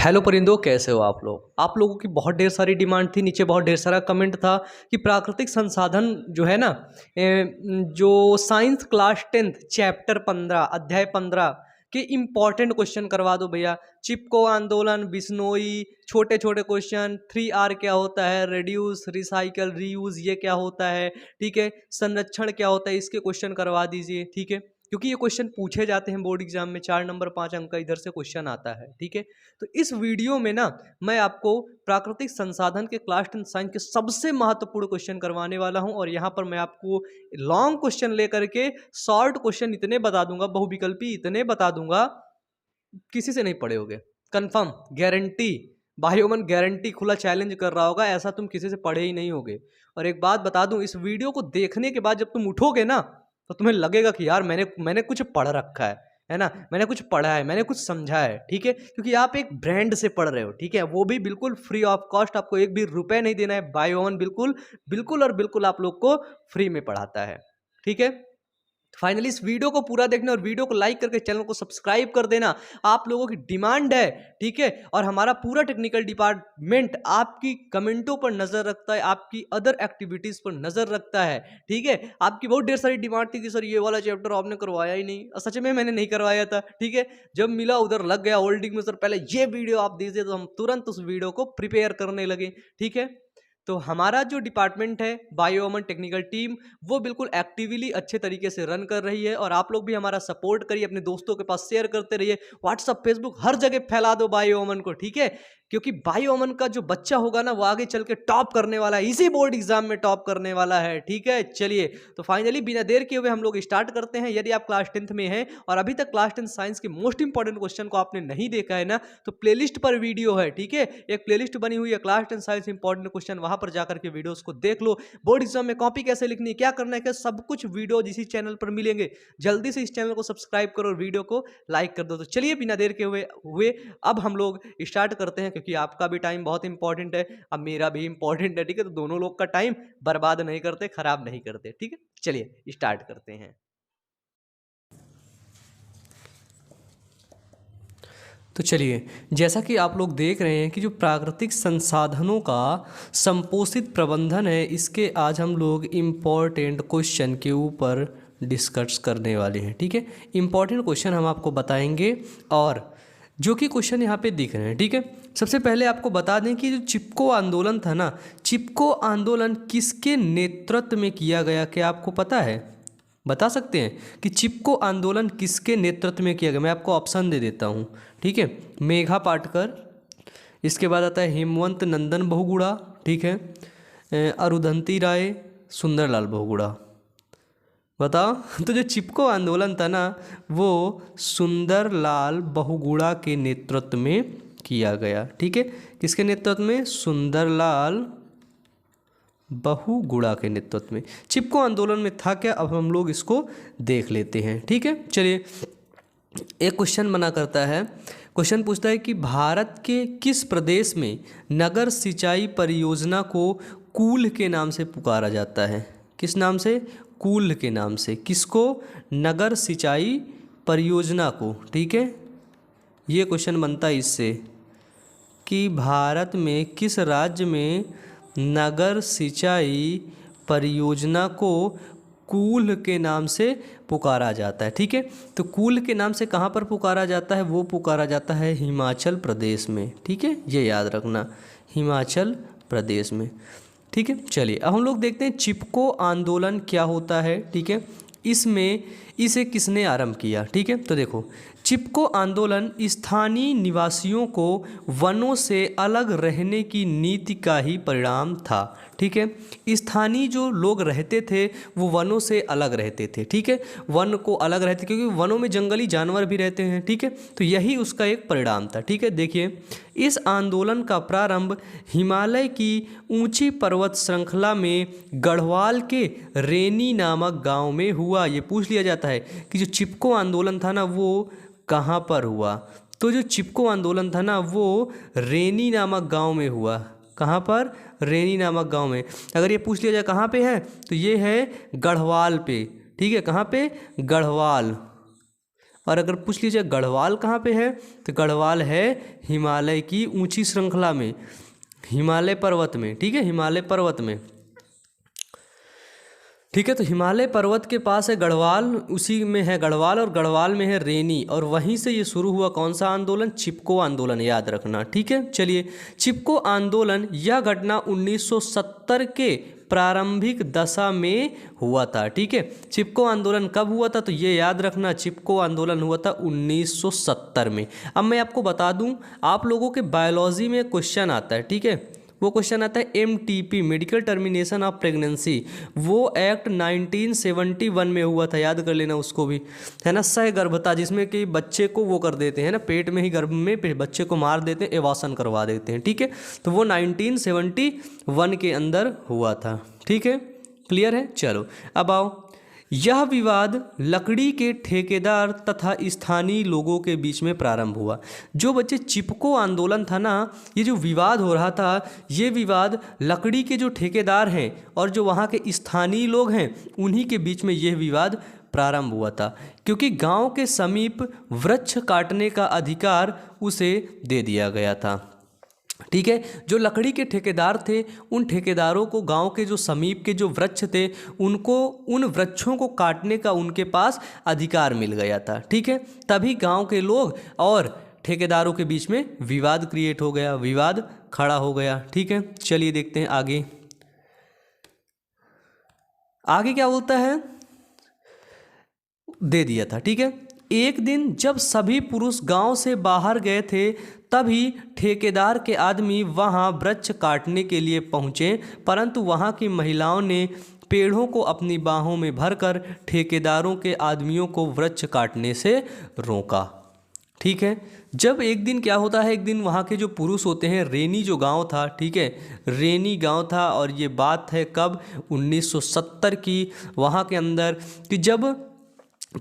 Hello परिंदों, कैसे हो आप लोग। आप लोगों की बहुत ढेर सारी डिमांड थी, नीचे बहुत ढेर सारा कमेंट था कि प्राकृतिक संसाधन जो है ना, जो साइंस क्लास 10 चैप्टर 15 अध्याय 15 के इम्पॉर्टेंट क्वेश्चन करवा दो भैया। चिपको आंदोलन, बिश्नोई, छोटे छोटे क्वेश्चन, 3R क्या होता है, रिड्यूस, रिसाइकल, रीयूज ये क्या होता है, ठीक है, संरक्षण क्या होता है, इसके क्वेश्चन करवा दीजिए, ठीक है। क्योंकि ये क्वेश्चन पूछे जाते हैं बोर्ड एग्जाम में, 4 नंबर 5 अंक का इधर से क्वेश्चन आता है, ठीक है। तो इस वीडियो में ना मैं आपको प्राकृतिक संसाधन के क्लास 10 साइंस के सबसे महत्वपूर्ण क्वेश्चन करवाने वाला हूं, और यहां पर मैं आपको लॉन्ग क्वेश्चन लेकर के शॉर्ट क्वेश्चन इतने बता दूंगा, बहुविकल्पी इतने बता दूंगा, किसी से नहीं पढ़े होगे, कंफर्म, गारंटी। बाह्योमन गारंटी, खुला चैलेंज कर रहा होगा, ऐसा तुम किसी से पढ़े ही नहीं होगे। और एक बात बता दूं, इस वीडियो को देखने के बाद जब तुम उठोगे ना, तो तुम्हें लगेगा कि यार मैंने कुछ पढ़ रखा है ना, मैंने कुछ पढ़ा है, मैंने कुछ समझा है, ठीक है। क्योंकि आप एक ब्रांड से पढ़ रहे हो, ठीक है, वो भी बिल्कुल फ्री ऑफ कॉस्ट, आपको एक भी रुपए नहीं देना है। बायोमन बिल्कुल बिल्कुल और बिल्कुल आप लोग को फ्री में पढ़ाता है, ठीक है। फाइनली इस वीडियो को पूरा देखना और वीडियो को लाइक करके चैनल को सब्सक्राइब कर देना, आप लोगों की डिमांड है, ठीक है। और हमारा पूरा टेक्निकल डिपार्टमेंट आपकी कमेंटों पर नजर रखता है, आपकी अदर एक्टिविटीज पर नजर रखता है, ठीक है। आपकी बहुत ढेर सारी डिमांड थी कि सर ये वाला चैप्टर आपने करवाया ही नहीं, और सच में मैंने नहीं करवाया था, ठीक है। जब मिला उधर लग गया होल्डिंग में, सर पहले ये वीडियो आप दीजिए, तो हम तुरंत उस वीडियो को प्रिपेयर करने लगे, ठीक है। तो हमारा जो डिपार्टमेंट है बायोमन टेक्निकल टीम, वो बिल्कुल एक्टिवली अच्छे तरीके से रन कर रही है, और आप लोग भी हमारा सपोर्ट करिए, अपने दोस्तों के पास शेयर करते रहिए, व्हाट्सअप फेसबुक हर जगह फैला दो बायोमन को, ठीक है। क्योंकि बायोमन का जो बच्चा होगा ना, वो आगे चल के टॉप करने वाला है, इसी बोर्ड एग्जाम में टॉप करने वाला है, ठीक है। चलिए, तो फाइनली बिना देर किए हुए हम लोग स्टार्ट करते हैं। यदि आप क्लास 10th में हैं और अभी तक क्लास 10 साइंस के मोस्ट इंपॉर्टेंट क्वेश्चन को आपने नहीं देखा है ना, तो प्लेलिस्ट पर वीडियो है, ठीक है, एक प्लेलिस्ट बनी हुई है क्लास 10 साइंस इंपॉर्टेंट क्वेश्चन, वहां पर जाकर के वीडियोस को देख लो। बोर्ड एग्जाम में कॉपी कैसे लिखनी है, क्या करना है, क्या सब कुछ वीडियो इसी चैनल पर मिलेंगे। जल्दी से इस चैनल को सब्सक्राइब करो और वीडियो को लाइक कर दो। तो चलिए बिना देर के हुए अब हम लोग स्टार्ट करते हैं, क्योंकि आपका भी टाइम बहुत इंपॉर्टेंट है, अब मेरा भी इंपॉर्टेंट है, ठीक है। तो दोनों लोग का टाइम बर्बाद नहीं करते, खराब नहीं करते, ठीक है। चलिए स्टार्ट करते हैं। तो चलिए, जैसा कि आप लोग देख रहे हैं कि जो प्राकृतिक संसाधनों का संपोषित प्रबंधन है, इसके आज हम लोग इम्पॉर्टेंट क्वेश्चन के ऊपर डिस्कस करने वाले हैं, ठीक है। इम्पॉर्टेंट क्वेश्चन हम आपको बताएंगे, और जो कि क्वेश्चन यहाँ पे दिख रहे हैं, ठीक है। सबसे पहले आपको बता दें कि जो चिपको आंदोलन था ना, चिपको आंदोलन किसके नेतृत्व में किया गया, क्या आपको पता है? बता सकते हैं कि चिपको आंदोलन किसके नेतृत्व में किया गया? मैं आपको ऑप्शन दे देता हूँ, ठीक है। मेघा पाटकर, इसके बाद आता है हेमवंत नंदन बहुगुणा, ठीक है, अरुंधति राय, सुंदरलाल बहुगुणा। बताओ। तो जो चिपको आंदोलन था ना, वो सुंदरलाल बहुगुणा के नेतृत्व में किया गया, ठीक है। किसके नेतृत्व में? सुंदरलाल बहुगुणा के नेतृत्व में। चिपको आंदोलन में था क्या, अब हम लोग इसको देख लेते हैं, ठीक है। चलिए, एक क्वेश्चन बना करता है, क्वेश्चन पूछता है कि भारत के किस प्रदेश में नगर सिंचाई परियोजना को कूल के नाम से पुकारा जाता है? किस नाम से? कूल के नाम से। किसको? नगर सिंचाई परियोजना को, ठीक है। ये क्वेश्चन बनता है इससे कि भारत में किस राज्य में नगर सिंचाई परियोजना को कूल के नाम से पुकारा जाता है, ठीक है। तो कूल के नाम से कहाँ पर पुकारा जाता है? वो पुकारा जाता है हिमाचल प्रदेश में, ठीक है, ये याद रखना, हिमाचल प्रदेश में, ठीक है। चलिए, अब हम लोग देखते हैं चिपको आंदोलन क्या होता है, ठीक है। इसमें इसे किसने आरंभ किया, ठीक है। तो देखो, चिपको आंदोलन स्थानीय निवासियों को वनों से अलग रहने की नीति का ही परिणाम था, ठीक है। स्थानीय जो लोग रहते थे वो वनों से अलग रहते थे, ठीक है, वन को अलग रहते, क्योंकि वनों में जंगली जानवर भी रहते हैं, ठीक है। तो यही उसका एक परिणाम था, ठीक है। देखिए, इस आंदोलन का प्रारंभ हिमालय की ऊंची पर्वत श्रृंखला में गढ़वाल के रेनी नामक गांव में हुआ। ये पूछ लिया जाता है कि जो चिपको आंदोलन था ना, वो कहाँ पर हुआ? तो जो चिपको आंदोलन था ना, वो रेनी नामक गांव में हुआ। कहाँ पर? रेनी नामक गांव में। अगर ये पूछ लिया जाए कहाँ पे है, तो ये है गढ़वाल पे, ठीक है। कहाँ पे? गढ़वाल। और अगर पूछ लीजिए गढ़वाल कहाँ पे है, तो गढ़वाल है हिमालय की ऊंची श्रृंखला में, हिमालय पर्वत में, ठीक है, हिमालय पर्वत में, ठीक है। तो हिमालय पर्वत के पास है गढ़वाल, उसी में है गढ़वाल, और गढ़वाल में है रेनी, और वहीं से ये शुरू हुआ कौन सा आंदोलन, चिपको आंदोलन, याद रखना, ठीक है। चलिए, चिपको आंदोलन यह घटना 1970 के प्रारंभिक दशा में हुआ था, ठीक है। चिपको आंदोलन कब हुआ था, तो ये याद रखना, चिपको आंदोलन हुआ था 1970 में। अब मैं आपको बता दूं, आप लोगों के बायोलॉजी में क्वेश्चन आता है, ठीक है, वो क्वेश्चन आता है MTP, medical termination of pregnancy, वो एक्ट 1971 में हुआ था, याद कर लेना उसको भी, है ना। सहगर्भता, जिसमें कि बच्चे को वो कर देते हैं ना, पेट में ही, गर्भ में बच्चे को मार देते हैं, एवासन करवा देते हैं, ठीक है। तो वो 1971 के अंदर हुआ था, ठीक है, क्लियर है। चलो अब आओ, यह विवाद लकड़ी के ठेकेदार तथा स्थानीय लोगों के बीच में प्रारंभ हुआ। जो बच्चे चिपको आंदोलन था ना, ये जो विवाद हो रहा था, ये विवाद लकड़ी के जो ठेकेदार हैं और जो वहाँ के स्थानीय लोग हैं, उन्हीं के बीच में यह विवाद प्रारंभ हुआ था, क्योंकि गांव के समीप वृक्ष काटने का अधिकार उसे दे दिया गया था, ठीक है। जो लकड़ी के ठेकेदार थे, उन ठेकेदारों को गांव के जो समीप के जो वृक्ष थे, उनको उन वृक्षों को काटने का उनके पास अधिकार मिल गया था, ठीक है। तभी गांव के लोग और ठेकेदारों के बीच में विवाद क्रिएट हो गया, विवाद खड़ा हो गया, ठीक है। चलिए देखते हैं आगे, आगे क्या बोलता है, दे दिया था, ठीक है। एक दिन जब सभी पुरुष गांव से बाहर गए थे, तभी ठेकेदार के आदमी वहां वृक्ष काटने के लिए पहुंचे, परंतु वहां की महिलाओं ने पेड़ों को अपनी बाहों में भरकर ठेकेदारों के आदमियों को वृक्ष काटने से रोका, ठीक है। जब एक दिन क्या होता है, एक दिन वहाँ के जो पुरुष होते हैं, रेनी जो गांव था, ठीक है, रेनी गांव था, और ये बात है कब, 1970 की, वहाँ के अंदर, कि जब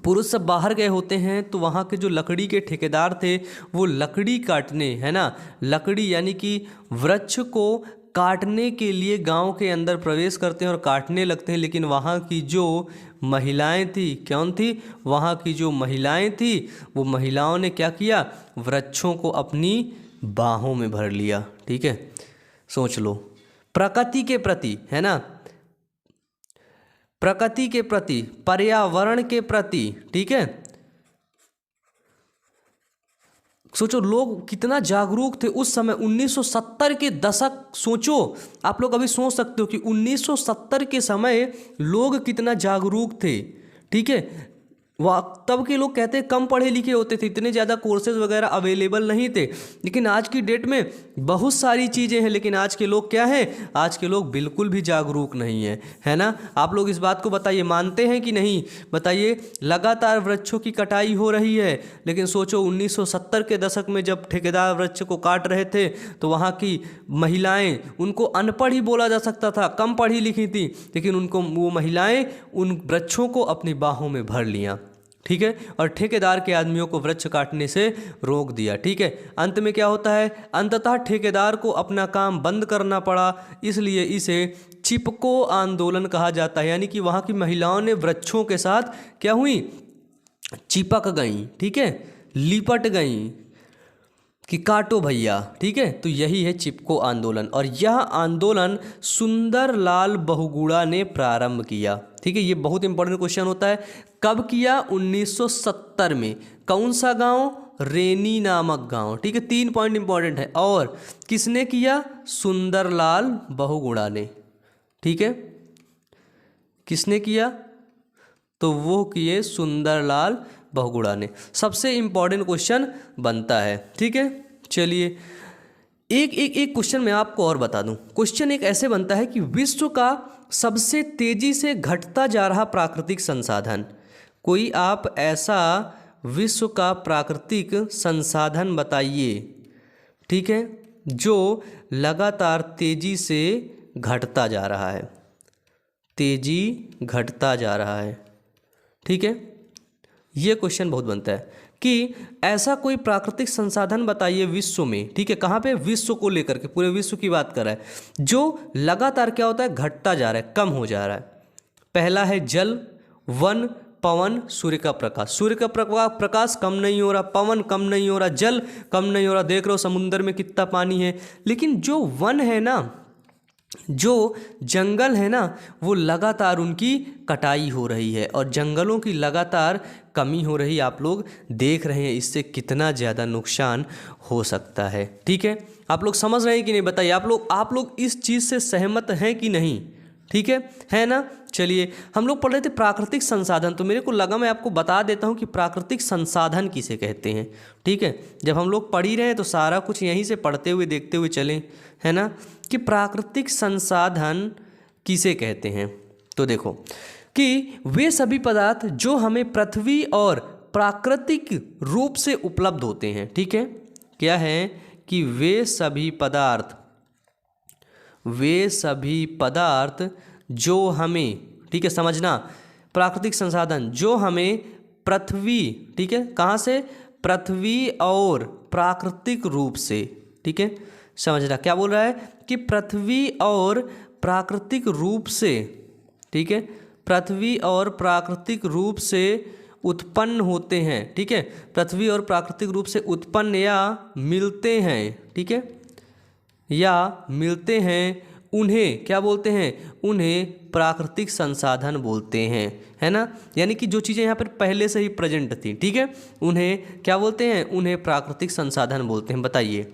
पुरुष सब बाहर गए होते हैं, तो वहाँ के जो लकड़ी के ठेकेदार थे, वो लकड़ी काटने, है ना, लकड़ी यानी कि वृक्ष को काटने के लिए गांव के अंदर प्रवेश करते हैं और काटने लगते हैं। लेकिन वहाँ की जो महिलाएं थी, कौन थी, वहाँ की जो महिलाएं थी, वो महिलाओं ने क्या किया, वृक्षों को अपनी बाहों में भर लिया, ठीक है। सोच लो, प्रकृति के प्रति, है ना, प्रकृति के प्रति, पर्यावरण के प्रति, ठीक है। सोचो लोग कितना जागरूक थे उस समय, 1970 के दशक, सोचो आप लोग अभी सोच सकते हो कि 1970 के समय लोग कितना जागरूक थे, ठीक है। वह तब के लोग कहते हैं कम पढ़े लिखे होते थे, इतने ज़्यादा कोर्सेज वगैरह अवेलेबल नहीं थे, लेकिन आज की डेट में बहुत सारी चीज़ें हैं, लेकिन आज के लोग क्या हैं, आज के लोग बिल्कुल भी जागरूक नहीं हैं, है ना। आप लोग इस बात को बताइए, मानते हैं कि नहीं, बताइए। लगातार वृक्षों की कटाई हो रही है, लेकिन सोचो 1970 के दशक में जब ठेकेदार वृक्ष को काट रहे थे, तो वहाँ की महिलाएँ, उनको अनपढ़ ही बोला जा सकता था, कम पढ़ी लिखी थी, लेकिन उनको, वो महिलाएँ उन वृक्षों को अपनी बाहों में भर लिया, ठीक है, और ठेकेदार के आदमियों को वृक्ष काटने से रोक दिया, ठीक है। अंत में क्या होता है, अंततः ठेकेदार को अपना काम बंद करना पड़ा, इसलिए इसे चिपको आंदोलन कहा जाता है। यानी कि वहाँ की महिलाओं ने वृक्षों के साथ क्या हुई, चिपक गई, ठीक है, लिपट गई कि काटो भैया, ठीक है। तो यही है चिपको आंदोलन, और यह आंदोलन सुंदरलाल बहुगुणा ने प्रारंभ किया, ठीक है। ये बहुत इंपॉर्टेंट क्वेश्चन होता है, कब किया, 1970 में। कौन सा गांव, रेनी नामक गांव, ठीक है। 3 पॉइंट इंपॉर्टेंट है, और किसने किया, सुंदरलाल बहुगुणा ने, ठीक है। किसने किया, तो वो किए सुंदरलाल बहुगुणा ने। सबसे इंपॉर्टेंट क्वेश्चन बनता है, ठीक है। चलिए एक क्वेश्चन मैं आपको और बता दूं। क्वेश्चन एक ऐसे बनता है कि विश्व का सबसे तेजी से घटता जा रहा प्राकृतिक संसाधन, कोई आप ऐसा विश्व का प्राकृतिक संसाधन बताइए, ठीक है, जो लगातार तेजी से घटता जा रहा है, तेजी घटता जा रहा है, ठीक है। ये क्वेश्चन बहुत बनता है कि ऐसा कोई प्राकृतिक संसाधन बताइए विश्व में, ठीक है, कहाँ पे, विश्व को लेकर के, पूरे विश्व की बात कर रहा है, जो लगातार क्या होता है, घटता जा रहा है, कम हो जा रहा है। पहला है जल, वन, पवन, सूर्य का प्रकाश। सूर्य का प्रकाश कम नहीं हो रहा, पवन कम नहीं हो रहा, जल कम नहीं हो रहा। देख रहे हो समुद्र में कितना पानी है। लेकिन जो वन है ना, जो जंगल है ना, वो लगातार उनकी कटाई हो रही है और जंगलों की लगातार कमी हो रही। आप लोग देख रहे हैं इससे कितना ज़्यादा नुकसान हो सकता है। ठीक है, आप लोग समझ रहे हैं कि नहीं, बताइए आप लोग इस चीज़ से सहमत हैं कि नहीं? ठीक है ना। चलिए, हम लोग पढ़ रहे थे प्राकृतिक संसाधन, तो मेरे को लगा मैं आपको बता देता हूँ कि प्राकृतिक संसाधन किसे कहते हैं। ठीक है, जब हम लोग पढ़ ही रहे हैं तो सारा कुछ यहीं से पढ़ते हुए देखते हुए चलें, है ना, कि प्राकृतिक संसाधन किसे कहते हैं। तो देखो कि वे सभी पदार्थ जो हमें पृथ्वी और प्राकृतिक रूप से उपलब्ध होते हैं। ठीक है, क्या है कि वे सभी पदार्थ जो हमें, ठीक है, समझना, प्राकृतिक संसाधन जो हमें पृथ्वी, ठीक है, कहाँ से, पृथ्वी और प्राकृतिक रूप से, ठीक है, समझना क्या बोल रहा है कि पृथ्वी और प्राकृतिक रूप से, ठीक है, पृथ्वी और प्राकृतिक रूप से उत्पन्न होते हैं। ठीक है, पृथ्वी और प्राकृतिक रूप से उत्पन्न या मिलते हैं, ठीक है, या मिलते हैं, उन्हें क्या बोलते हैं, उन्हें प्राकृतिक संसाधन बोलते हैं, है ना। यानी कि जो चीज़ें यहाँ पर पहले से ही प्रेजेंट थी, ठीक है, उन्हें क्या बोलते हैं, उन्हें प्राकृतिक संसाधन बोलते हैं। बताइए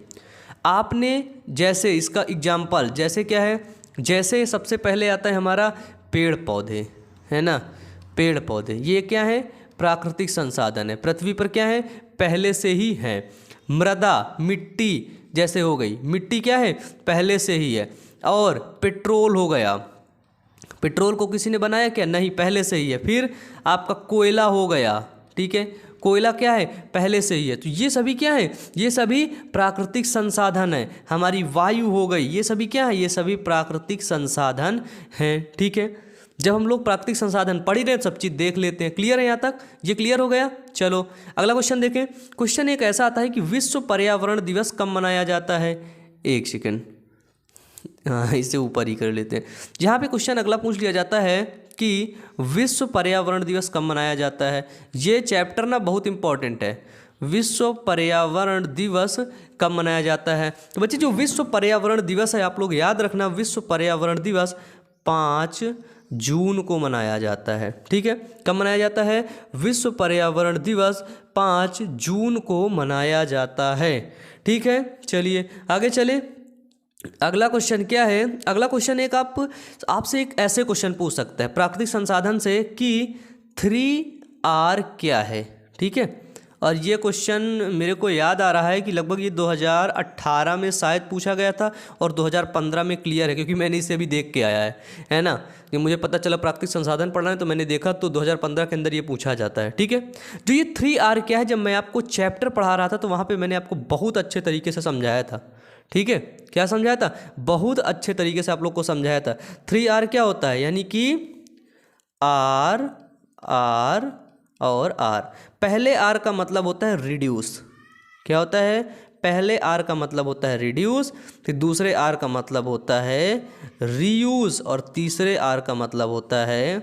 आपने, जैसे इसका एग्जाम्पल, जैसे क्या है, जैसे सबसे पहले आता है हमारा पेड़ पौधे, है ना, पेड़ पौधे, ये क्या है, प्राकृतिक संसाधन है, पृथ्वी पर क्या है, पहले से ही है। मृदा, मिट्टी जैसे हो गई, मिट्टी क्या है, पहले से ही है। और पेट्रोल हो गया, पेट्रोल को किसी ने बनाया क्या, नहीं, पहले से ही है। फिर आपका कोयला हो गया, ठीक है, कोयला क्या है, पहले से ही है। तो ये सभी क्या है, ये सभी प्राकृतिक संसाधन है। हमारी वायु हो गई, ये सभी क्या है, ये सभी प्राकृतिक संसाधन हैं। ठीक है, जब हम लोग प्राकृतिक संसाधन पढ़ ही रहे हैं, सब चीज़ देख लेते हैं। क्लियर है यहाँ तक, ये क्लियर हो गया। चलो अगला क्वेश्चन देखें। क्वेश्चन एक ऐसा आता है कि विश्व पर्यावरण दिवस कब मनाया जाता है। एक सेकेंड, हाँ, इससे ऊपर ही कर लेते हैं। यहाँ पे क्वेश्चन अगला पूछ लिया जाता है कि विश्व पर्यावरण दिवस कब मनाया जाता है। ये चैप्टर ना बहुत इंपॉर्टेंट है। विश्व पर्यावरण दिवस कब मनाया जाता है। तो बच्चे जो विश्व पर्यावरण दिवस है, आप लोग याद रखना, विश्व पर्यावरण दिवस 5 जून को मनाया जाता है। ठीक है, कब मनाया जाता है, विश्व पर्यावरण दिवस 5 जून को मनाया जाता है। ठीक है, चलिए आगे चले। अगला क्वेश्चन क्या है, अगला क्वेश्चन एक आपसे एक ऐसे क्वेश्चन पूछ सकता है प्राकृतिक संसाधन से कि 3R क्या है। ठीक है, और ये क्वेश्चन मेरे को याद आ रहा है कि लगभग ये 2018 में शायद पूछा गया था और 2015 में क्लियर है, क्योंकि मैंने इसे अभी देख के आया है ना, कि मुझे पता चला प्राकृतिक संसाधन पढ़ना है तो मैंने देखा, तो 2015 के अंदर ये पूछा जाता है। ठीक है, जो ये 3R क्या है, जब मैं आपको चैप्टर पढ़ा रहा था तो वहाँ पर मैंने आपको बहुत अच्छे तरीके से समझाया था। ठीक है, क्या समझाया था, बहुत अच्छे तरीके से आप लोग को समझाया था। 3R क्या होता है, यानी कि R और R। पहले R का मतलब होता है रिड्यूस। क्या होता है, पहले R का मतलब होता है रिड्यूस, फिर दूसरे R का मतलब होता है रीयूज, और तीसरे R का मतलब होता है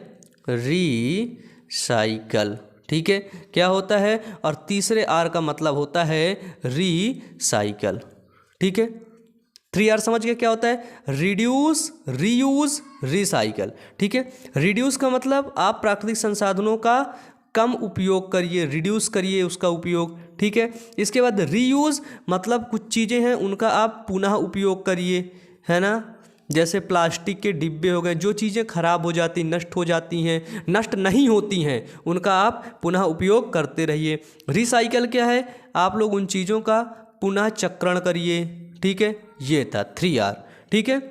रीसाइकल। ठीक है, क्या होता है, और तीसरे R का मतलब होता है रीसाइकल। ठीक है, 3R समझ गए क्या होता है, रिड्यूस, रीयूज, रिसाइकल। ठीक है, रिड्यूस का मतलब आप प्राकृतिक संसाधनों का कम उपयोग करिए, रिड्यूस करिए उसका उपयोग। ठीक है, इसके बाद रीयूज मतलब कुछ चीज़ें हैं उनका आप पुनः उपयोग करिए, है ना, जैसे प्लास्टिक के डिब्बे हो गए, जो चीज़ें खराब हो जाती, नष्ट हो जाती हैं, नष्ट नहीं होती हैं, उनका आप पुनः उपयोग करते रहिए। रिसाइकल क्या है, आप लोग उन चीज़ों का पुनः चक्रण करिए। ठीक है, ये था 3R। ठीक है,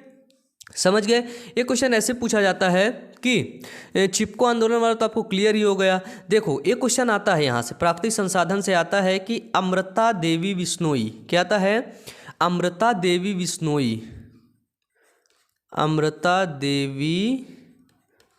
समझ गए। एक क्वेश्चन ऐसे पूछा जाता है कि चिपको आंदोलन वाला तो आपको क्लियर ही हो गया। देखो एक क्वेश्चन आता है यहाँ से, प्राकृतिक संसाधन से आता है कि अमृता देवी बिश्नोई, क्या आता है, अमृता देवी बिश्नोई, अमृता देवी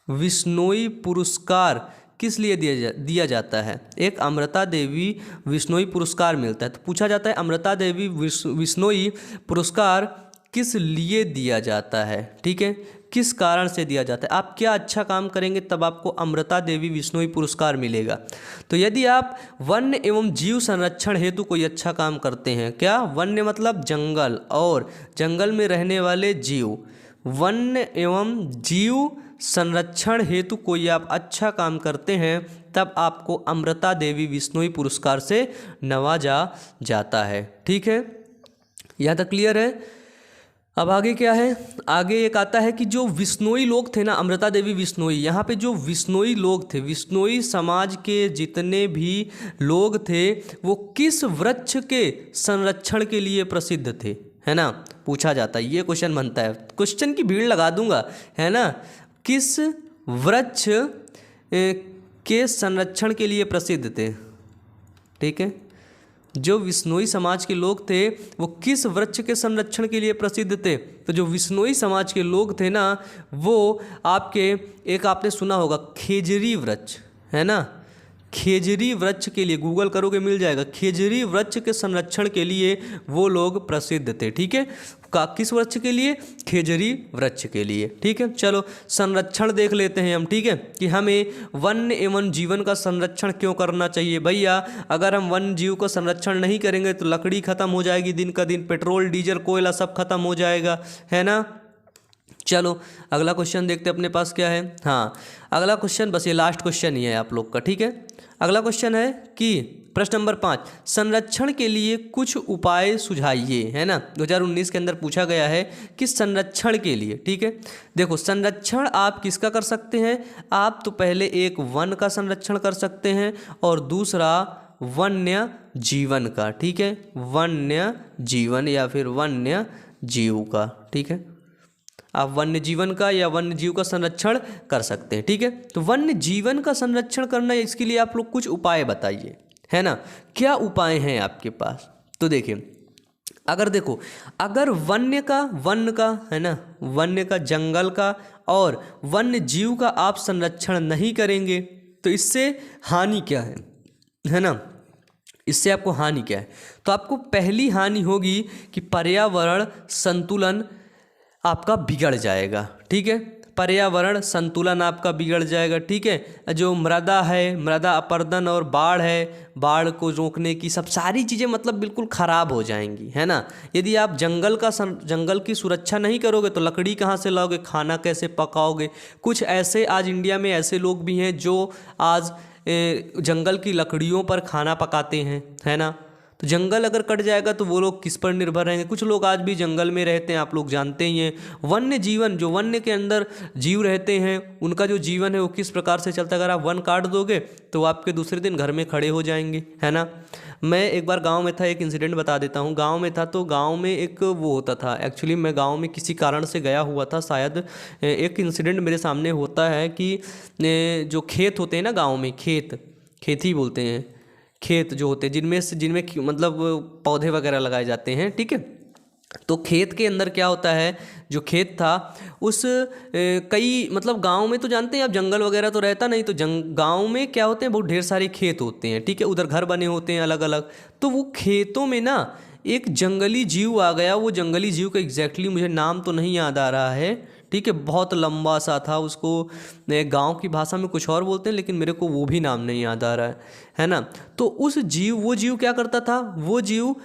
बिश्नोई पुरस्कार किस लिए दिया जाता है। एक अमृता देवी बिश्नोई पुरस्कार मिलता है, तो पूछा जाता है अमृता देवी बिश्नोई पुरस्कार किस लिए दिया जाता है। ठीक है, किस कारण से दिया जाता है? आप क्या अच्छा काम करेंगे तब आपको अमृता देवी बिश्नोई पुरस्कार मिलेगा। तो यदि आप वन्य एवं जीव संरक्षण हेतु कोई अच्छा काम करते हैं, क्या वन्य मतलब जंगल और जंगल में रहने वाले जीव, वन्य एवं जीव संरक्षण हेतु कोई आप अच्छा काम करते हैं तब आपको अमृता देवी बिश्नोई पुरस्कार से नवाजा जाता है। ठीक है, यहाँ तक क्लियर है। अब आगे क्या है, आगे एक आता है कि जो विश्नोई लोग थे ना, अमृता देवी बिश्नोई, यहाँ पे जो विश्नोई लोग थे, विश्नोई समाज के जितने भी लोग थे वो किस वृक्ष के संरक्षण के लिए प्रसिद्ध थे, है ना, पूछा जाता है, ये क्वेश्चन बनता है, क्वेश्चन की भीड़ लगा दूंगा, है ना। किस वृक्ष के संरक्षण के लिए प्रसिद्ध थे, ठीक है। जो विश्नोई समाज के लोग थे वो किस वृक्ष के संरक्षण के लिए प्रसिद्ध थे? तो जो विश्नोई समाज के लोग थे ना, वो आपके, एक आपने सुना होगा खेजरी वृक्ष, है ना, खेजरी वृक्ष के लिए, गूगल करोगे मिल जाएगा, खेजरी वृक्ष के संरक्षण के लिए वो लोग प्रसिद्ध थे। ठीक है, किस वृक्ष के लिए? खेजरी वृक्ष के लिए। ठीक है, चलो संरक्षण देख लेते हैं हम। ठीक है, कि हमें वन्य एवं जीवन का संरक्षण क्यों करना चाहिए। भैया अगर हम वन्य जीव का संरक्षण नहीं करेंगे तो लकड़ी खत्म हो जाएगी, दिन का दिन पेट्रोल डीजल कोयला सब खत्म हो जाएगा, है ना। चलो अगला क्वेश्चन देखते हैं अपने पास क्या है। हाँ, अगला क्वेश्चन, बस ये लास्ट क्वेश्चन ही है आप लोग का। ठीक है, अगला क्वेश्चन है कि प्रश्न नंबर 5, संरक्षण के लिए कुछ उपाय सुझाइए, है ना। 2019 के अंदर पूछा गया है कि संरक्षण के लिए, ठीक है, देखो संरक्षण आप किसका कर सकते हैं? आप तो पहले एक वन का संरक्षण कर सकते हैं और दूसरा वन्य जीवन का। ठीक है, वन्य जीवन या फिर वन्य जीव का। ठीक है, आप वन्य जीवन का या वन्य जीव का संरक्षण कर सकते हैं। ठीक है, तो वन्य जीवन का संरक्षण करना, इसके लिए आप लोग कुछ उपाय बताइए, है ना, क्या उपाय हैं आपके पास? तो देखिए, अगर देखो, अगर वन्य का है ना, वन्य का, जंगल का और वन्य जीव का आप संरक्षण नहीं करेंगे तो इससे हानि क्या है ना, इससे आपको हानि क्या है? तो आपको पहली हानि होगी कि पर्यावरण संतुलन आपका बिगड़ जाएगा। ठीक है, पर्यावरण संतुलन आपका बिगड़ जाएगा। ठीक है, जो मृदा है, मृदा अपरदन और बाढ़ है, बाढ़ को रोकने की सब सारी चीज़ें मतलब बिल्कुल ख़राब हो जाएंगी, है ना। यदि आप जंगल की सुरक्षा नहीं करोगे तो लकड़ी कहाँ से लाओगे, खाना कैसे पकाओगे? कुछ ऐसे आज इंडिया में ऐसे लोग भी हैं जो आज जंगल की लकड़ियों पर खाना पकाते हैं, है ना। तो जंगल अगर कट जाएगा तो वो लोग किस पर निर्भर रहेंगे? कुछ लोग आज भी जंगल में रहते हैं, आप लोग जानते ही हैं। वन्य जीवन, जो वन्य के अंदर जीव रहते हैं, उनका जो जीवन है वो किस प्रकार से चलता है? अगर आप वन काट दोगे तो आपके दूसरे दिन घर में खड़े हो जाएंगे, है ना। मैं एक बार गांव में था, एक इंसिडेंट बता देता हूँ। गांव में था तो गांव में एक वो होता था, एक्चुअली मैं गांव में किसी कारण से गया हुआ था, शायद एक इंसिडेंट मेरे सामने होता है कि जो खेत होते हैं ना गाँव में, खेती बोलते हैं, खेत जो होते हैं जिनमें मतलब पौधे वगैरह लगाए जाते हैं। ठीक है, तो खेत के अंदर क्या होता है, जो खेत था उस कई मतलब गांव में तो जानते हैं आप जंगल वगैरह तो रहता नहीं, तो गांव में क्या होते हैं, बहुत ढेर सारे खेत होते हैं। ठीक है, उधर घर बने होते हैं अलग अलग। तो वो खेतों में ना एक जंगली जीव आ गया। वो जंगली जीव का एग्जैक्टली मुझे नाम तो नहीं याद आ रहा है। ठीक है, बहुत लंबा सा था, उसको गांव की भाषा में कुछ और बोलते हैं लेकिन मेरे को वो भी नाम नहीं याद आ रहा है ना। तो वो जीव क्या करता था, वो जीव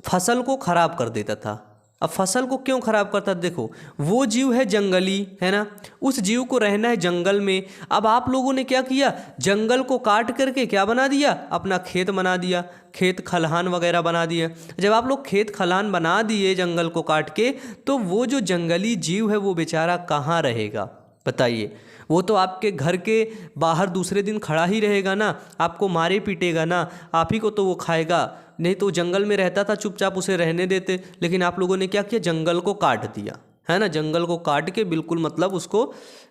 फसल को खराब कर देता था। अब फसल को क्यों खराब करता? देखो, वो जीव है जंगली, है ना, उस जीव को रहना है जंगल में। अब आप लोगों ने क्या किया, जंगल को काट करके क्या बना दिया, अपना खेत बना दिया, खेत खलिहान वगैरह बना दिया। जब आप लोग खेत खलिहान बना दिए जंगल को काट के, तो वो जो जंगली जीव है वो बेचारा कहाँ रहेगा बताइए? वो तो आपके घर के बाहर दूसरे दिन खड़ा ही रहेगा ना, आपको मारे पीटेगा ना, आप ही को तो वो खाएगा। नहीं तो जंगल में रहता था, चुपचाप उसे रहने देते। लेकिन आप लोगों ने क्या किया, जंगल को काट दिया, है ना। जंगल को काट के बिल्कुल मतलब उसको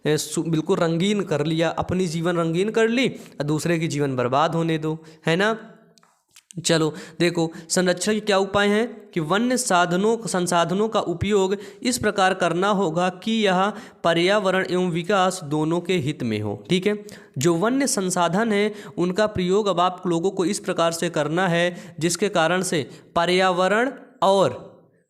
बिल्कुल रंगीन कर लिया, अपनी जीवन रंगीन कर ली, दूसरे की जीवन बर्बाद होने दो, है ना। चलो देखो, संरक्षण के क्या उपाय हैं कि वन्य संसाधनों का उपयोग इस प्रकार करना होगा कि यह पर्यावरण एवं विकास दोनों के हित में हो। ठीक है, जो वन्य संसाधन है उनका प्रयोग अब आप लोगों को इस प्रकार से करना है जिसके कारण से पर्यावरण और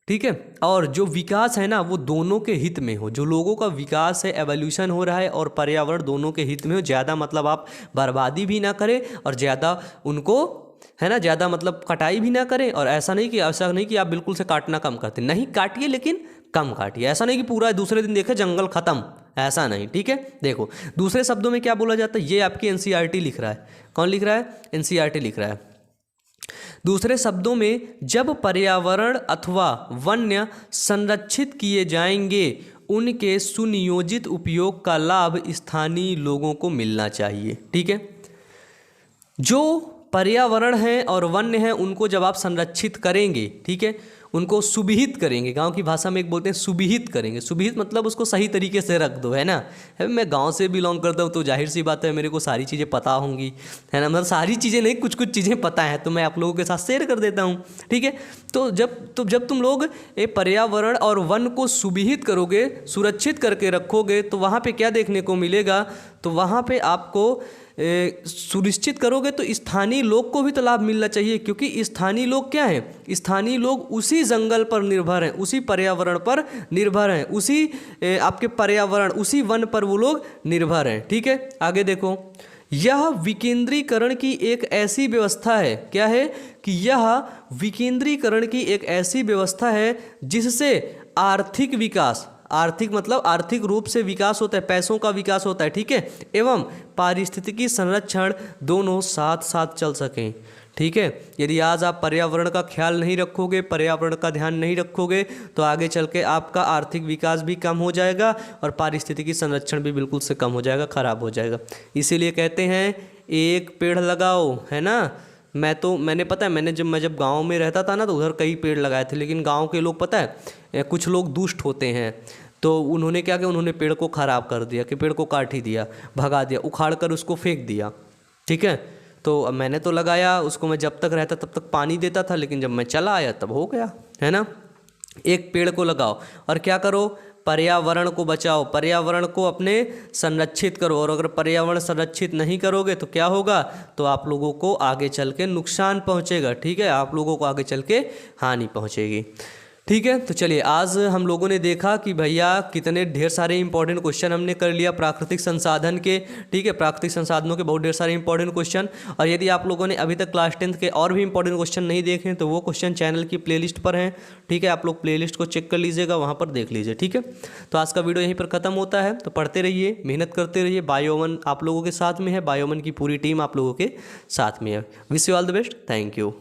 ठीक है। और जो विकास है ना वो दोनों के हित में हो, जो लोगों का विकास है, एवोल्यूशन हो रहा है और पर्यावरण दोनों के हित में हो। ज़्यादा मतलब आप बर्बादी भी ना करें और ज़्यादा उनको है ना, ज़्यादा मतलब कटाई भी ना करें। और ऐसा नहीं कि आप बिल्कुल से काटना कम करते, नहीं काटिए लेकिन कम काटिए। ऐसा नहीं कि पूरा दूसरे दिन देखे जंगल खत्म, ऐसा नहीं, ठीक है। देखो दूसरे शब्दों में क्या बोला जाता है, ये आपकी एनसीईआरटी लिख रहा है। कौन लिख रहा है? एनसीईआरटी लिख रहा है। दूसरे शब्दों में, जब पर्यावरण अथवा वन्य संरक्षित किए जाएंगे उनके सुनियोजित उपयोग का लाभ स्थानीय लोगों को मिलना चाहिए, ठीक है। जो पर्यावरण है और वन्य है उनको जब आप संरक्षित करेंगे, ठीक है, उनको सुविहित करेंगे, गांव की भाषा में एक बोलते हैं सुविहित करेंगे। सुविहित मतलब उसको सही तरीके से रख दो, है ना। मैं गांव से बिलोंग करता हूँ तो जाहिर सी बात है मेरे को सारी चीज़ें पता होंगी, है ना। मतलब सारी चीज़ें नहीं, कुछ कुछ चीज़ें पता है तो मैं आप लोगों के साथ शेयर कर देता हूँ, ठीक है। तो जब तुम लोग ये पर्यावरण और वन को सुविहित करोगे, सुरक्षित करके रखोगे, तो वहाँ पर क्या देखने को मिलेगा, तो वहाँ पर आपको सुनिश्चित करोगे तो स्थानीय लोग को भी तो लाभ मिलना चाहिए। क्योंकि स्थानीय लोग क्या हैं, स्थानीय लोग उसी जंगल पर निर्भर हैं, उसी पर्यावरण पर निर्भर हैं, उसी आपके पर्यावरण, उसी वन पर वो लोग निर्भर हैं, ठीक है। आगे देखो, यह विकेंद्रीकरण की एक ऐसी व्यवस्था है, क्या है कि यह विकेंद्रीकरण की एक ऐसी व्यवस्था है जिससे आर्थिक विकास, आर्थिक मतलब आर्थिक रूप से विकास होता है, पैसों का विकास होता है, ठीक है, एवं पारिस्थितिकी संरक्षण दोनों साथ साथ चल सकें, ठीक है। यदि आज आप पर्यावरण का ख्याल नहीं रखोगे, पर्यावरण का ध्यान नहीं रखोगे, तो आगे चल के आपका आर्थिक विकास भी कम हो जाएगा और पारिस्थितिकी संरक्षण भी बिल्कुल से कम हो जाएगा, खराब हो जाएगा। इसीलिए कहते हैं एक पेड़ लगाओ, है ना। मैंने पता है, मैं जब गांव में रहता था ना तो उधर कई पेड़ लगाए थे, लेकिन गांव के लोग पता है कुछ लोग दुष्ट होते हैं, तो उन्होंने क्या किया, उन्होंने पेड़ को ख़राब कर दिया, कि पेड़ को काट ही दिया, भगा दिया, उखाड़ कर उसको फेंक दिया, ठीक है। तो मैंने तो लगाया उसको, मैं जब तक रहता तब तक पानी देता था, लेकिन जब मैं चला आया तब हो गया, है ना। एक पेड़ को लगाओ और क्या करो, पर्यावरण को बचाओ, पर्यावरण को अपने संरक्षित करो। और अगर पर्यावरण संरक्षित नहीं करोगे तो क्या होगा, तो आप लोगों को आगे चल के नुकसान पहुंचेगा, ठीक है, आप लोगों को आगे चल के हानि पहुंचेगी, ठीक है। तो चलिए, आज हम लोगों ने देखा कि भैया कितने ढेर सारे इंपॉर्टेंट क्वेश्चन हमने कर लिया प्राकृतिक संसाधन के, ठीक है, प्राकृतिक संसाधनों के बहुत ढेर सारे इंपॉर्टेंट क्वेश्चन। और यदि आप लोगों ने अभी तक क्लास 10th के और भी इंपॉर्टेंट क्वेश्चन नहीं देखे तो वो क्वेश्चन चैनल की प्लेलिस्ट पर हैं, ठीक है, आप लोग प्लेलिस्ट को चेक कर लीजिएगा, वहाँ पर देख लीजिए, ठीक है। तो आज का वीडियो यहीं पर ख़त्म होता है। तो पढ़ते रहिए, मेहनत करते रहिए, बायोमन आप लोगों के साथ में है, बायोमन की पूरी टीम आप लोगों के साथ में है। Wish you all the best, thank you.